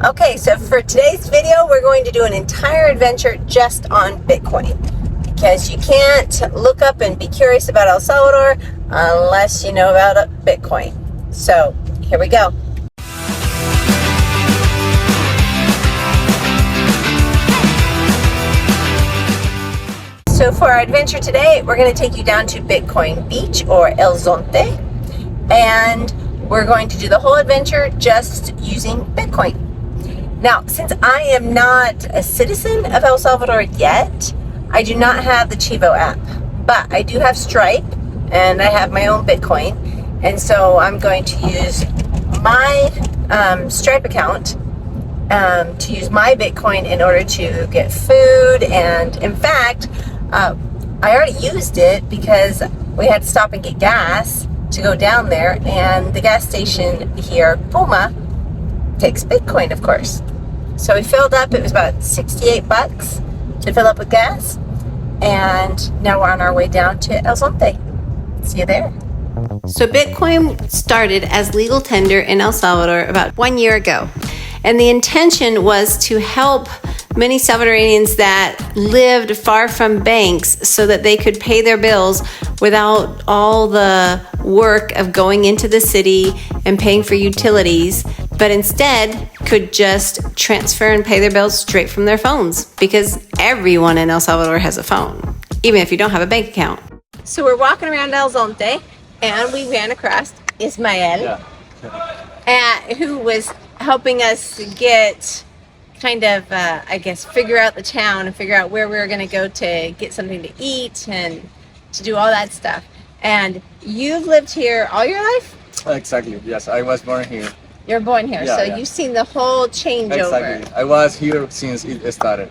Okay, so for today's video, we're going to do an entire adventure just on Bitcoin, because you can't look up and be curious about El Salvador unless you know about Bitcoin. So here we go. So for our adventure today, we're going to take you down to Bitcoin Beach, or El Zonte, and we're going to do the whole adventure just using Bitcoin. Now, since I am not a citizen of El Salvador yet, I do not have the Chivo app, but I do have Stripe, and I have my own Bitcoin, and so I'm going to use my Stripe account to use my Bitcoin in order to get food. And in fact, I already used it because we had to stop and get gas to go down there, and the gas station here, Puma, takes Bitcoin, of course. So we filled up. It was about $68 to fill up with gas, and now we're on our way down to El Zonte. See you there. So Bitcoin started as legal tender in El Salvador about 1 year ago. And the intention was to help many Salvadorians that lived far from banks so that they could pay their bills without all the work of going into the city and paying for utilities, but instead could just transfer and pay their bills straight from their phones, because everyone in El Salvador has a phone, even if you don't have a bank account. So we're walking around El Zonte, and we ran across Ismael, who was helping us get figure out the town and figure out where we were going to go to get something to eat and to do all that stuff. And you've lived here all your life? Exactly, yes. I was born here. You're born here, so you've seen the whole changeover. Exactly. I was here since it started.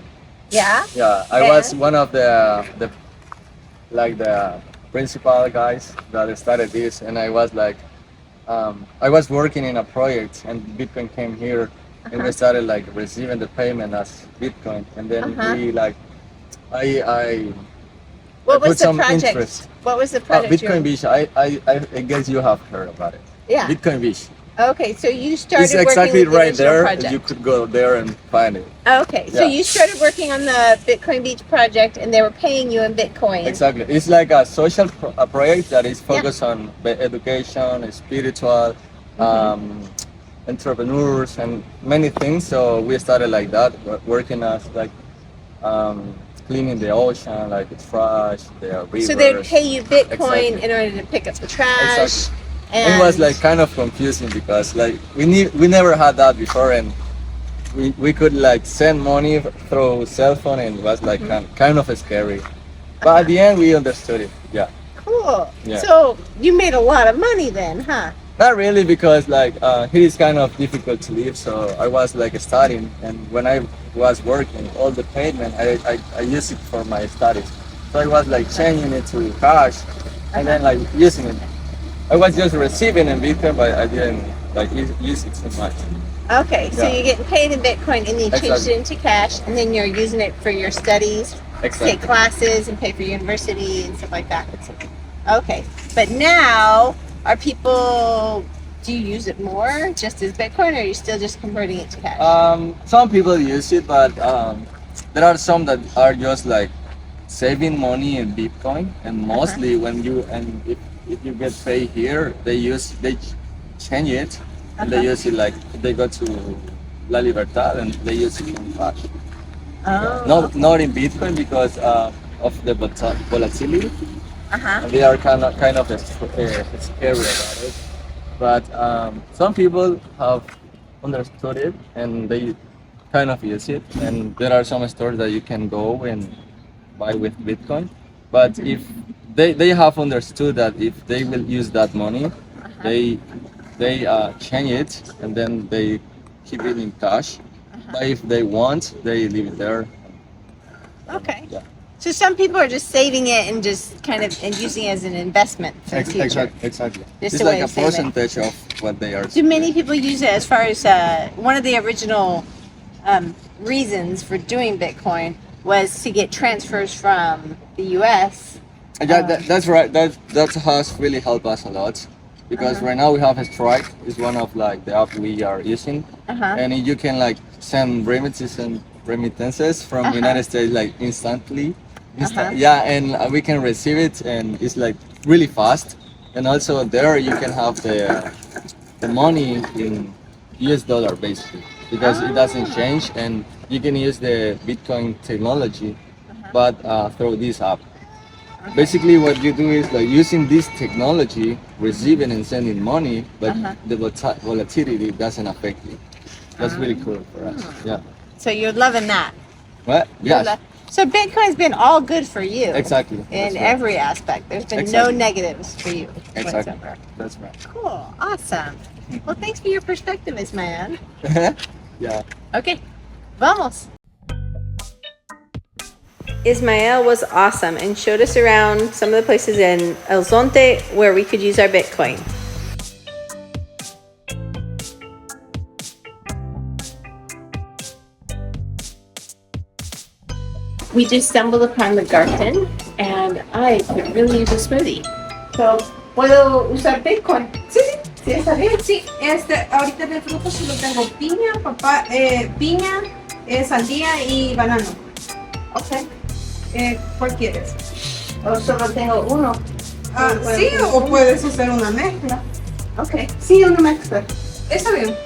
Yeah? Yeah, I was one of the principal guys that started this, and I was I was working in a project, and Bitcoin came here, and we started receiving the payment as Bitcoin, and then we What was the some project? interest. What was the project? Bitcoin Beach. I guess you have heard about it. Yeah. Bitcoin Beach. Okay, so you started It's exactly working with right the there. project. You could go there and find it. Okay, so you started working on the Bitcoin Beach project, and they were paying you in Bitcoin. Exactly. It's like a social project that is focused on education, spiritual, entrepreneurs, and many things. So we started like that, working as cleaning the ocean, trash, the rivers. So they'd pay you Bitcoin in order to pick up the trash. Exactly. And it was kind of confusing because we never had that before, and we could send money through cell phone, and it was kind of scary. But at the end we understood it. Yeah. Cool. Yeah. So you made a lot of money then, huh? Not really, because here is kind of difficult to live, so I was studying, and when I was working, all the payment I used it for my studies. So I was changing it to cash, and then using it. I was just receiving in Bitcoin, but I didn't use it so much. Okay, so you're getting paid in Bitcoin, and then you changed it into cash, and then you're using it for your studies, take classes, and pay for university and stuff like that. Okay, but now do you use it more just as Bitcoin, or are you still just converting it to cash? Some people use it, but there are some that are just saving money in Bitcoin, and mostly if you get paid here, they change it, and they use it they go to La Libertad and they use it in cash. Not in Bitcoin because of the volatility. They are kind of scary about it. But some people have understood it, and they kind of use it. And there are some stores that you can go and buy with Bitcoin. But if they have understood that if they will use that money, they change it, and then they keep it in cash. But if they want, they leave it there. Okay. Yeah. So some people are just saving it and just and using it as an investment for the future. Exactly. Just it's a way a of saving. percentage of what they are. Do many people use it as far as one of the original reasons for doing Bitcoin was to get transfers from the U.S. That's right. That has really helped us a lot, because right now we have a Stripe. It's one of like the app we are using, and you can like send remittances from United States like instantly. Yeah, and we can receive it, and it's like really fast. And also there you can have the money in US dollar basically, because it doesn't change, and you can use the Bitcoin technology, but through this app. Basically, what you do is like using this technology, receiving and sending money, but the volatility doesn't affect you. That's really cool for us. Yeah. So you're loving that. What? Yes. So Bitcoin's been all good for you. Exactly. In That's right. every aspect. There's been no negatives for you Exactly. whatsoever. That's right. Cool. Awesome. Well, thanks for your perspective, Ismael. Yeah. Okay. Vamos. Ismael was awesome and showed us around some of the places in El Zonte where we could use our Bitcoin. We just stumbled upon the garden and I could really use a smoothie. So, ¿puedo usar Bitcoin? Sí, Sí, está bien. sí. Ahorita de frutos solo tengo piña, sandía y banano. Okay. ¿Cuál quieres? O solo tengo uno. Sí, o puedes hacer una mezcla. Okay. Sí, una mezcla. Está bien.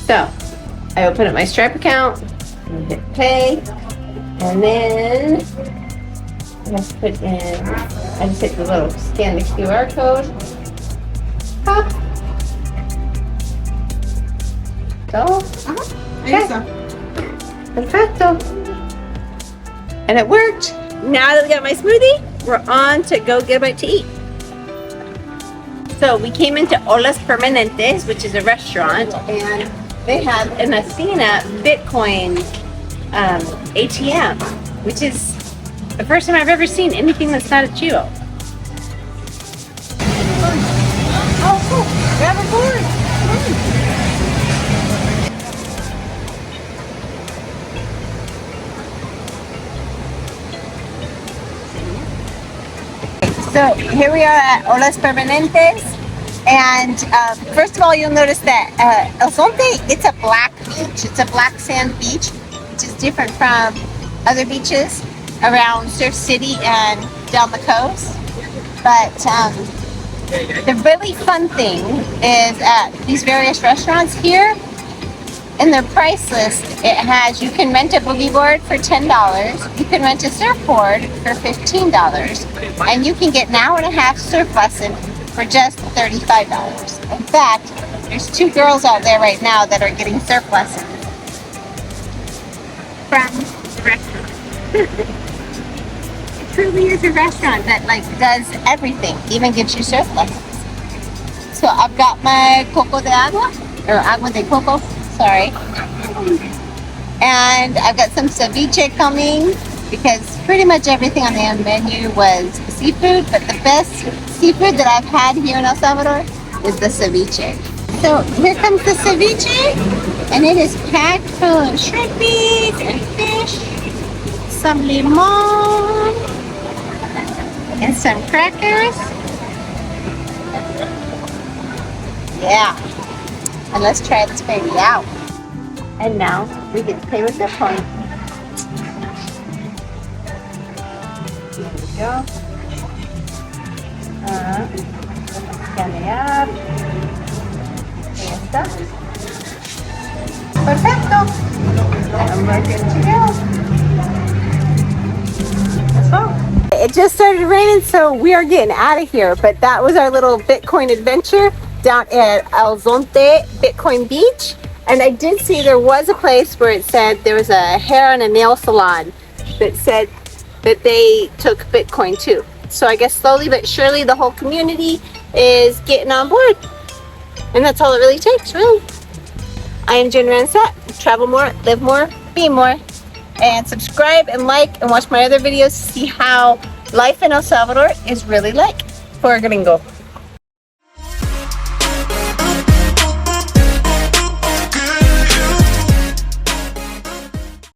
So, I open up my Stripe account, and hit pay, and then I just put in, I just hit the little scan the QR code. Pop. So, Ahí está. perfecto. And it worked. Now that we got my smoothie, we're on to go get a bite to eat. So we came into Olas Permanentes, which is a restaurant, and they have an Athena Bitcoin ATM, which is the first time I've ever seen anything that's not a Chio. Oh, cool. Grab a board. So here we are at Olas Permanentes. And first of all, you'll notice that El Zonte, it's a black beach. It's a black sand beach, which is different from other beaches around Surf City and down the coast. But the really fun thing is at these various restaurants here, in their price list, it has, you can rent a boogie board for $10, you can rent a surfboard for $15, and you can get an hour and a half surf lesson for just $35. In fact, there's 2 girls out there right now that are getting surf lessons from the restaurant. It truly is a restaurant that like does everything, even gives you surf lessons. So I've got my coco de agua, or agua de coco, sorry. And I've got some ceviche coming, because pretty much everything on the menu was seafood, but the best seafood that I've had here in El Salvador is the ceviche. So here comes the ceviche, and it is packed full of shrimpies and fish, some limon, and some crackers. Yeah, and let's try this baby out. And now we get to pay with the point. Here we go. Scan it up. Ahí está. Perfecto. And we're good to go. Let's go. It just started raining, so we are getting out of here. But that was our little Bitcoin adventure down at El Zonte Bitcoin Beach. And I did see there was a place where it said there was a hair and a nail salon that said that they took Bitcoin too. So I guess slowly but surely the whole community is getting on board. And that's all it really takes, really. I am Jenn. Travel more, live more, be more. and subscribe and like and watch my other videos to see how life in El Salvador is really like for a gringo.